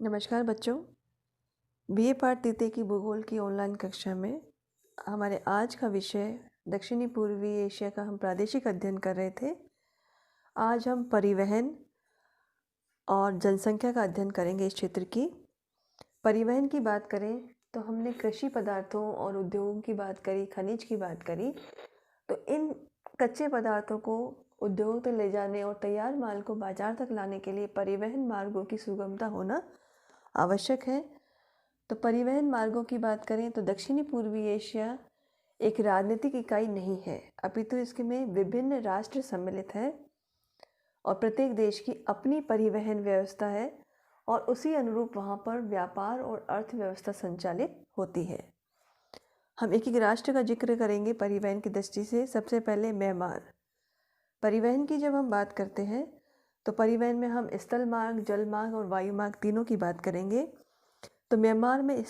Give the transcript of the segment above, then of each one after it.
नमस्कार बच्चों। बीए पाठ तृतीय की भूगोल की ऑनलाइन कक्षा में हमारे आज का विषय दक्षिणी पूर्वी एशिया का हम प्रादेशिक अध्ययन कर रहे थे। आज हम परिवहन और जनसंख्या का अध्ययन करेंगे इस क्षेत्र की। परिवहन की बात करें तो हमने कृषि पदार्थों और उद्योगों की बात करी, खनिज की बात करी। तो इन कच्चे पदार्थों को उद्योग तक ले जाने और तैयार माल को बाजार तक लाने के लिए परिवहन मार्गों की सुगमता होना आवश्यक है। तो परिवहन मार्गों की बात करें तो दक्षिणी पूर्वी एशिया एक राजनीतिक इकाई नहीं है, अपितु इसमें विभिन्न राष्ट्र सम्मिलित हैं और प्रत्येक देश की अपनी परिवहन व्यवस्था है और उसी अनुरूप वहाँ पर व्यापार और अर्थव्यवस्था संचालित होती है। हम एक एक राष्ट्र का जिक्र करेंगे परिवहन की दृष्टि से। सबसे पहले म्यांमार। परिवहन की जब हम बात करते हैं तो परिवहन में हम स्थल मार्ग, जल मार्ग और वायु मार्ग तीनों की बात करेंगे। तो म्यांमार में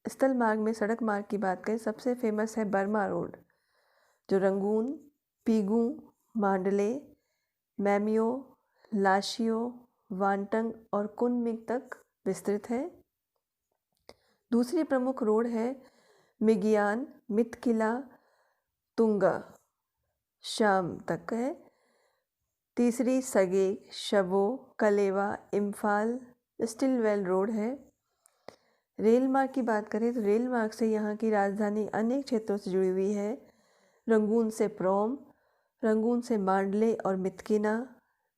स्थल मार्ग में सड़क मार्ग की बात करें, सबसे फेमस है बर्मा रोड, जो रंगून, पीगू, मांडले, मैमियो, लाशियो, वांटंग और कुनमिंग तक विस्तृत है। दूसरी प्रमुख रोड है मिगियान, मितकिला, तुंगा, शाम तक है। तीसरी सगेक, शबो, कलेवा, इम्फाल, स्टिलवेल रोड है। रेल मार्ग की बात करें तो रेल मार्ग से यहाँ की राजधानी अनेक क्षेत्रों से जुड़ी हुई है। रंगून से प्रोम, रंगून से मांडले और मितकिना,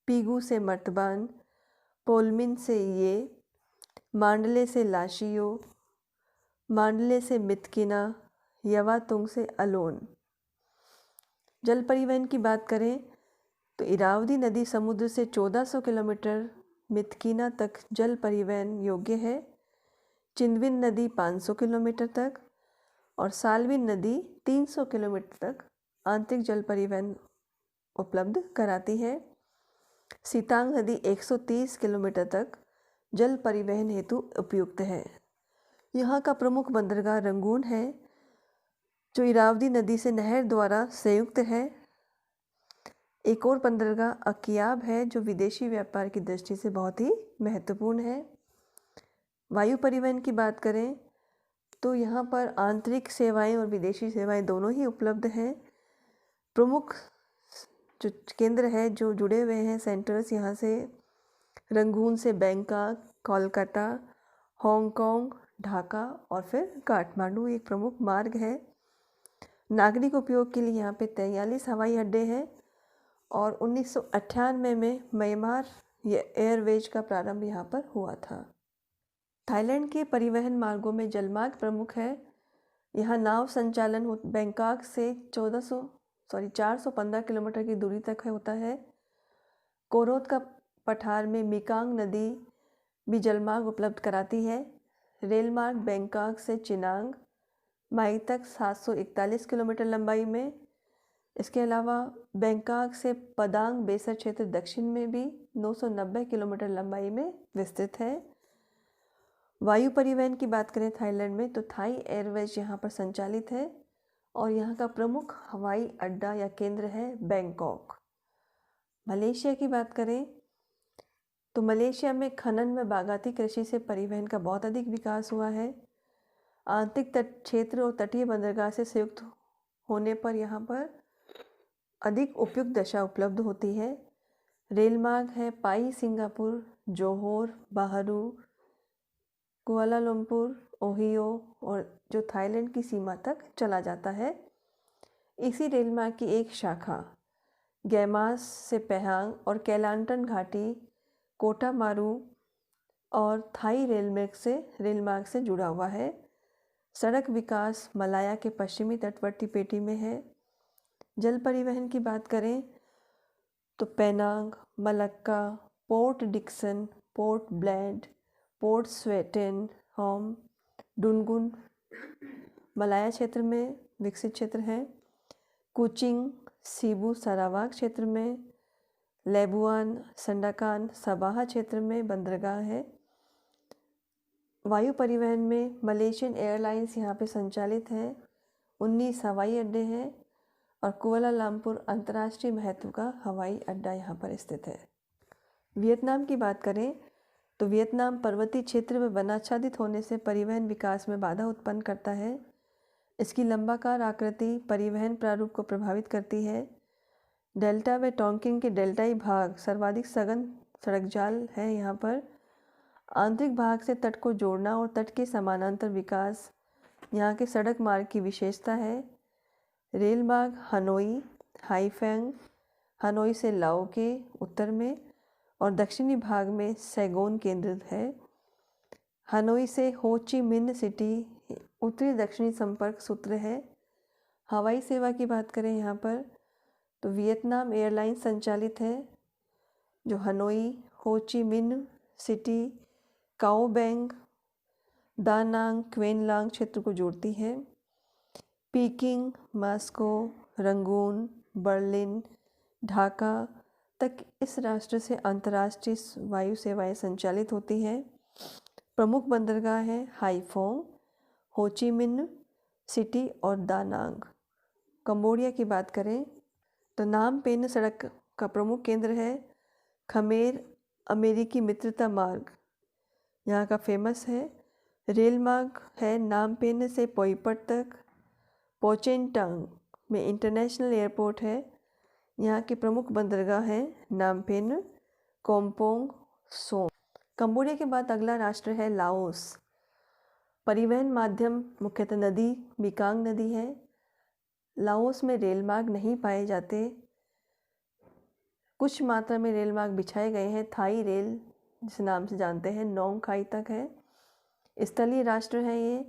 पीगू से मर्तबान, पोलमिन से ये, मांडले से लाशियो, मांडले से मितकिना, यवातुंग से अलोन। जल परिवहन की बात करें तो इरावदी नदी समुद्र से 1400 किलोमीटर मितकिना तक जल परिवहन योग्य है। चिंदविन नदी 500 किलोमीटर तक और सालविन नदी 300 किलोमीटर तक आंतरिक जल परिवहन उपलब्ध कराती है। सीतांग नदी 130 किलोमीटर तक जल परिवहन हेतु उपयुक्त है। यहाँ का प्रमुख बंदरगाह रंगून है, जो इरावदी नदी से नहर द्वारा संयुक्त है। एक और बंदरगाह अकियाब है, जो विदेशी व्यापार की दृष्टि से बहुत ही महत्वपूर्ण है। वायु परिवहन की बात करें तो यहाँ पर आंतरिक सेवाएं और विदेशी सेवाएं दोनों ही उपलब्ध हैं। प्रमुख जो केंद्र है जो जुड़े हुए हैं सेंटर्स यहाँ से रंगून से बैंकॉक, कोलकाता, हांगकांग, ढाका और फिर काठमांडू एक प्रमुख मार्ग है। नागरिक उपयोग के लिए यहाँ पे 43 हवाई अड्डे हैं और 1998 में म्यांमार एयरवेज का प्रारंभ यहाँ पर हुआ था। थाईलैंड के परिवहन मार्गों में जलमार्ग प्रमुख है। यहाँ नाव संचालन बैंकॉक से 415 किलोमीटर की दूरी तक होता है। कोरोत का पठार में मिकांग नदी भी जलमार्ग उपलब्ध कराती है। रेल मार्ग बैंकॉक से चिनांग माई तक 741 किलोमीटर लंबाई में। इसके अलावा बैंकॉक से पदांग बेसर क्षेत्र दक्षिण में भी 990 किलोमीटर लंबाई में विस्तृत है। वायु परिवहन की बात करें थाईलैंड में तो थाई एयरवेज यहाँ पर संचालित है और यहाँ का प्रमुख हवाई अड्डा या केंद्र है बैंकॉक। मलेशिया की बात करें तो मलेशिया में खनन व बागाती कृषि से परिवहन का बहुत अधिक विकास हुआ है। आंतरिक तट क्षेत्र और तटीय बंदरगाह से संयुक्त होने पर यहाँ पर अधिक उपयुक्त दशा उपलब्ध होती है। रेल मार्ग है पाई सिंगापुर, जोहोर, बाहरू, कुआलालंपुर, ओहियो और जो थाईलैंड की सीमा तक चला जाता है। इसी रेल मार्ग की एक शाखा गैमास से पेहांग और केलांटन घाटी, कोटामारू और थाई रेल मार्ग से जुड़ा हुआ है। सड़क विकास मलाया के पश्चिमी तटवर्ती पेटी में है। जल परिवहन की बात करें तो Penang, Malacca, Port Dickson, Port Weld, Port Swettenham, Dungun Malaya क्षेत्र में विकसित क्षेत्र हैं। कुचिंग, सीबू सरावाक क्षेत्र में, लेबुआन, संडाकान, सबाहा क्षेत्र में बंदरगाह है। वायु परिवहन में मलेशियन एयरलाइंस यहाँ पे संचालित है। 19 हवाई अड्डे हैं और कुआलालंपुर अंतर्राष्ट्रीय महत्व का हवाई अड्डा यहाँ पर स्थित है। वियतनाम की बात करें तो वियतनाम पर्वतीय क्षेत्र में वनाच्छादित होने से परिवहन विकास में बाधा उत्पन्न करता है। इसकी लंबाकार आकृति परिवहन प्रारूप को प्रभावित करती है। डेल्टा व टोंकिंग के डेल्टाई भाग सर्वाधिक सघन सड़क जाल है। यहाँ पर आंतरिक भाग से तट को जोड़ना और तट के समानांतर विकास यहाँ के सड़क मार्ग की विशेषता है। रेल मार्ग हनोई हाईफेंग, हनोई से लाओ के उत्तर में और दक्षिणी भाग में सैगोन केंद्रित है। हनोई से हो ची मिन्ह सिटी उत्तरी दक्षिणी संपर्क सूत्र है। हवाई सेवा की बात करें यहाँ पर तो वियतनाम एयरलाइंस संचालित है, जो हनोई, हो ची मिन्ह सिटी, काओ बैंग, दा नांग, क्वेन लांग क्षेत्र को जोड़ती है। Peeking, Moscow, Rangoon, Berlin, Dhaka तक इस राष्ट्र से अंतर्राष्ट्रीय वायु सेवाएं संचालित होती हैं। प्रमुख बंदरगाह हैं हाईफोंग, हो ची मिन्ह सिटी और दा नांग। कंबोडिया की बात करें तो नाम पेन सड़क का प्रमुख केंद्र है। खमेर अमेरिकी मित्रता मार्ग यहाँ का फेमस है। रेल मार्ग है नाम पेन से पोईपट तक। पोचेनटांग में इंटरनेशनल एयरपोर्ट है। यहाँ के प्रमुख बंदरगाह हैं नामपेन, कोम्पोंग, सोम। कंबोडिया के बाद अगला राष्ट्र है लाओस। परिवहन माध्यम मुख्यतः नदी मिकांग नदी है। लाओस में रेल मार्ग नहीं पाए जाते। कुछ मात्रा में रेल मार्ग बिछाए गए हैं। थाई रेल जिस नाम से जानते हैं नोंग खाई तक है। स्थलीय राष्ट्र है ये।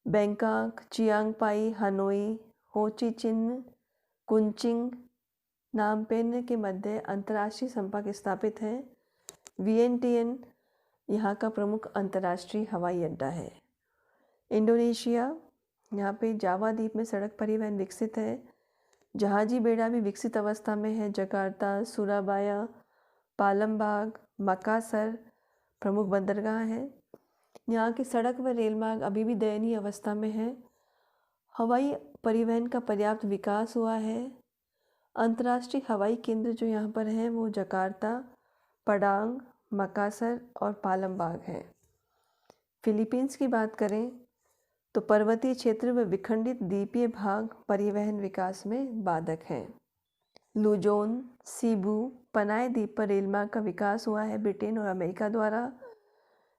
बैंकॉक, चियांग पाई, हनोई, हो ची चिन्ह, कुंचिंग, नामपेन के मध्य अंतर्राष्ट्रीय संपर्क स्थापित है। वियेंटियन यहाँ का प्रमुख अंतर्राष्ट्रीय हवाई अड्डा है। इंडोनेशिया, यहाँ पे जावा द्वीप में सड़क परिवहन विकसित है। जहाजी बेड़ा भी विकसित अवस्था में है। जकार्ता, सुराबाया, पालमबाग, मकासर प्रमुख बंदरगाह हैं। यहाँ की सड़क व रेल मार्ग अभी भी दयनीय अवस्था में है। हवाई परिवहन का पर्याप्त विकास हुआ है। अंतर्राष्ट्रीय हवाई केंद्र जो यहाँ पर हैं वो जकार्ता, पडांग, मकासर और पालमबाग है। फिलीपींस की बात करें तो पर्वतीय क्षेत्र व विखंडित द्वीपीय भाग परिवहन विकास में बाधक हैं। लुजोन, सीबू, पनाए द्वीप पर रेल मार्ग का विकास हुआ है ब्रिटेन और अमेरिका द्वारा।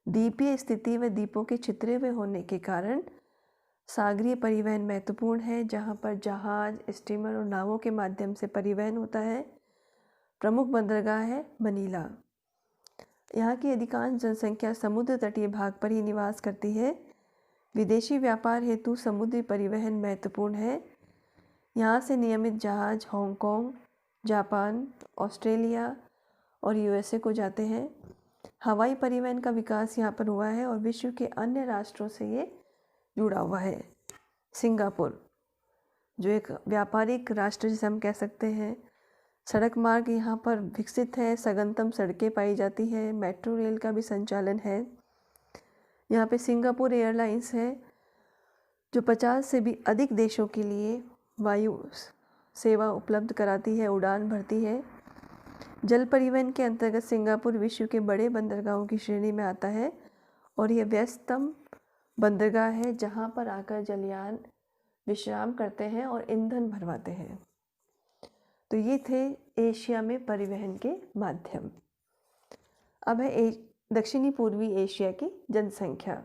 द्वीपीय स्थिति व द्वीपों के छितरे हुए होने के कारण सागरीय परिवहन महत्वपूर्ण है, जहाँ पर जहाज, स्टीमर और नावों के माध्यम से परिवहन होता है। प्रमुख बंदरगाह है मनीला। यहाँ की अधिकांश जनसंख्या समुद्र तटीय भाग पर ही निवास करती है। विदेशी व्यापार हेतु समुद्री परिवहन महत्वपूर्ण है। यहाँ से नियमित जहाज हांगकांग, जापान, ऑस्ट्रेलिया और यूएसए को जाते हैं। हवाई परिवहन का विकास यहाँ पर हुआ है और विश्व के अन्य राष्ट्रों से ये जुड़ा हुआ है। सिंगापुर जो एक व्यापारिक राष्ट्र जिसे हम कह सकते हैं, सड़क मार्ग यहाँ पर विकसित है। सघनतम सड़कें पाई जाती हैं। मेट्रो रेल का भी संचालन है। यहाँ पे सिंगापुर एयरलाइंस है जो 50 से भी अधिक देशों के लिए वायु सेवा उपलब्ध कराती है, उड़ान भरती है। जल परिवहन के अंतर्गत सिंगापुर विश्व के बड़े बंदरगाहों की श्रेणी में आता है और यह व्यस्ततम बंदरगाह है जहाँ पर आकर जलयान विश्राम करते हैं और ईंधन भरवाते हैं। तो ये थे एशिया में परिवहन के माध्यम। अब है दक्षिणी पूर्वी एशिया की जनसंख्या।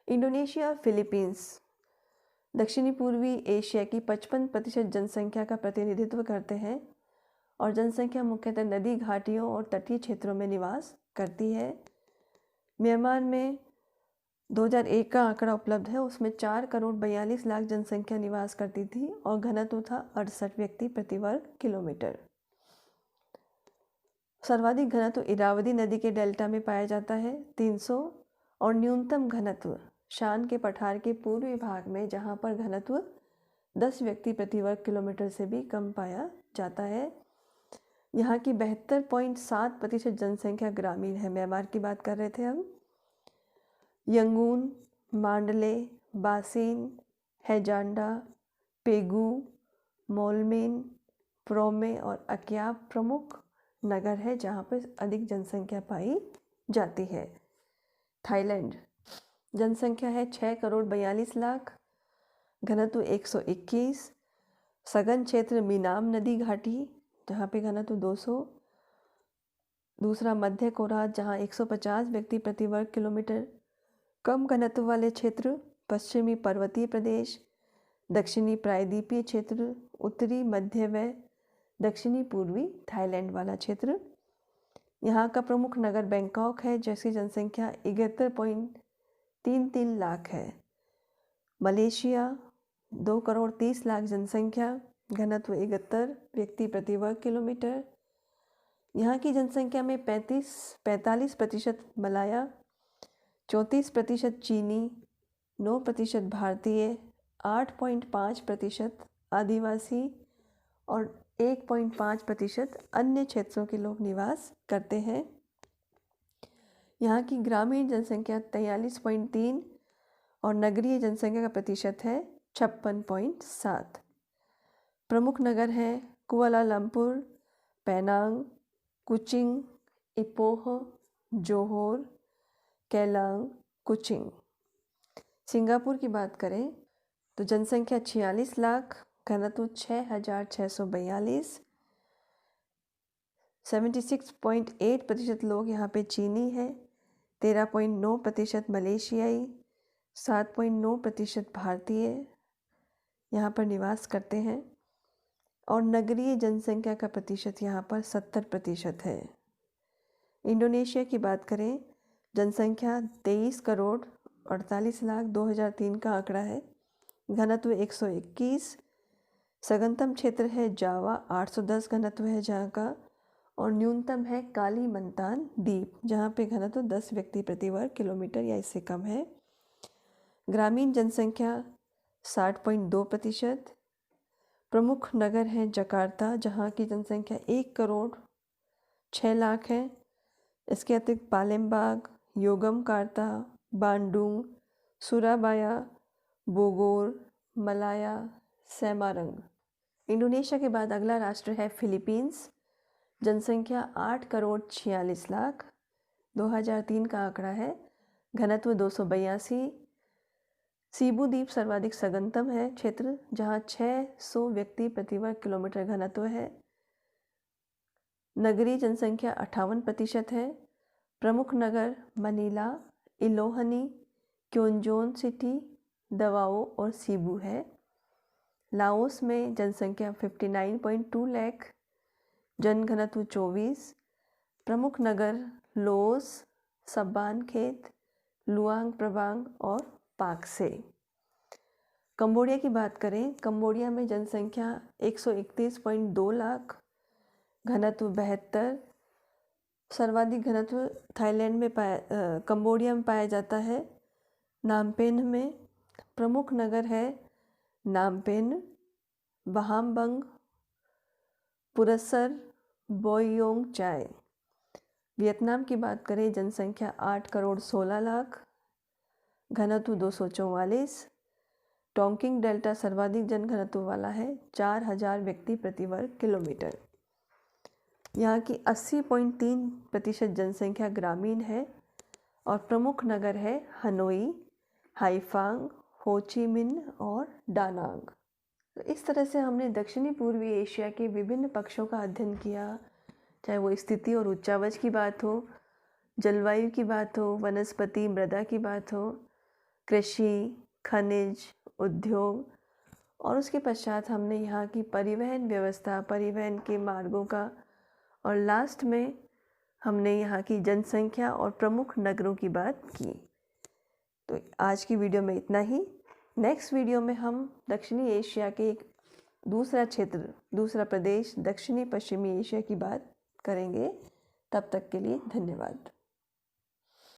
इंडोनेशिया और फिलीपींस दक्षिणी पूर्वी एशिया की 55% जनसंख्या का प्रतिनिधित्व करते हैं और जनसंख्या मुख्यतः नदी घाटियों और तटीय क्षेत्रों में निवास करती है। म्यांमार में 2001 का आंकड़ा उपलब्ध है, उसमें 4 करोड़ 42 लाख जनसंख्या निवास करती थी और घनत्व था 68 व्यक्ति प्रति वर्ग किलोमीटर। सर्वाधिक घनत्व इरावदी नदी के डेल्टा में पाया जाता है 300 और न्यूनतम घनत्व शान के पठार के पूर्वी भाग में, जहाँ पर घनत्व 10 व्यक्ति प्रति वर्ग किलोमीटर से भी कम पाया जाता है। यहाँ की 72.7% जनसंख्या ग्रामीण है। म्यांमार की बात कर रहे थे हम। यंगून, मांडले, बासिन, हैजांडा, पेगू, मोलमेन, प्रोमे और अक्याब प्रमुख नगर है जहाँ पर अधिक जनसंख्या पाई जाती है। थाईलैंड, जनसंख्या है 6,42,00,000, घनत्व 121, सघन क्षेत्र मिनाम नदी घाटी जहाँ पे घनत्व 200, दूसरा मध्य कोरात जहाँ 150 व्यक्ति प्रति वर्ग किलोमीटर, कम घनत्व वाले क्षेत्र पश्चिमी पर्वतीय प्रदेश, दक्षिणी प्रायद्वीपीय क्षेत्र, उत्तरी मध्य व दक्षिणी पूर्वी थाईलैंड वाला क्षेत्र। यहाँ का प्रमुख नगर बैंकॉक है जिसकी जनसंख्या 71.33 लाख है। मलेशिया 2,30,00,000 जनसंख्या, घनत्व 71 व्यक्ति प्रति वर्ग किलोमीटर। यहाँ की जनसंख्या में 45% मलाया, 34% चीनी, 9% भारतीय, 8.5% आदिवासी और 1.5% अन्य क्षेत्रों के लोग निवास करते हैं। यहाँ की ग्रामीण जनसंख्या 43.3 और नगरीय जनसंख्या का प्रतिशत है 56.7। प्रमुख नगर हैं Kuala Lumpur, Penang, Kuching, Ipoh, Johor, Klang, Kuching. Singapore की बात करें तो जनसंख्या 46 लाख, घनत्व 6,642, 76.8% लोग यहाँ पे चीनी है, 13.9% मलेशियाई, 7.9% भारतीय यहाँ पर निवास करते हैं और नगरीय जनसंख्या का प्रतिशत यहाँ पर 70% है। इंडोनेशिया की बात करें, जनसंख्या 23,48,00,000 2003 का आंकड़ा है, घनत्व 121, सघनतम क्षेत्र है जावा 810 घनत्व है जहाँ का, और न्यूनतम है कालीमंतान द्वीप जहाँ पे घनत्व 10 व्यक्ति प्रति वर्ग किलोमीटर या इससे कम है। ग्रामीण जनसंख्या 60.2%। प्रमुख नगर हैं जकार्ता जहाँ की जनसंख्या 1,06,00,000 है। इसके अतिरिक्त Palembang, Yogyakarta, Bandung, Surabaya, Bogor, Malaya, Semarang. Indonesia के बाद अगला राष्ट्र है फिलीपींस। जनसंख्या 8,46,00,000 2003 का आंकड़ा है, घनत्व 282। सीबू द्वीप सर्वाधिक सघनतम है क्षेत्र जहाँ 600 व्यक्ति प्रति वर्ग किलोमीटर घनत्व है। नगरीय जनसंख्या 58% है। प्रमुख नगर मनीला, इलोहनी, क्योंजोन सिटी, दवाओ और सीबू है। लाओस में जनसंख्या 59.2 लाख, जनघनत्व 24। प्रमुख नगर लोस, सब्बानखेत, लुआंग प्रबांग और पाकसे। कंबोडिया की बात करें, कंबोडिया में जनसंख्या 131.2 लाख, घनत्व 72। सर्वाधिक घनत्व थाईलैंड में कंबोडिया में पाया जाता है, नामपेन में। प्रमुख नगर है नामपेन, बहामबंग, पुरस्सर, बोयोंग चाय। वियतनाम की बात करें, जनसंख्या 8,16,00,000, घनत्व 244। टोंकिंग डेल्टा सर्वाधिक जनघनत्व वाला है, 4,000 व्यक्ति प्रति वर्ग किलोमीटर। यहाँ की 80.3% जनसंख्या ग्रामीण है और प्रमुख नगर है हनोई, हाईफांग, होचिमिन और डानांग। तो इस तरह से हमने दक्षिणी पूर्वी एशिया के विभिन्न पक्षों का अध्ययन किया, चाहे वो स्थिति और उच्चावच की बात हो, जलवायु की बात हो, वनस्पति मृदा की बात हो, कृषि, खनिज, उद्योग, और उसके पश्चात हमने यहाँ की परिवहन व्यवस्था, परिवहन के मार्गों का, और लास्ट में हमने यहाँ की जनसंख्या और प्रमुख नगरों की बात की। तो आज की वीडियो में इतना ही। नेक्स्ट वीडियो में हम दक्षिणी एशिया के एक दूसरा क्षेत्र, दूसरा प्रदेश, दक्षिणी पश्चिमी एशिया की बात करेंगे। तब तक के लिए धन्यवाद।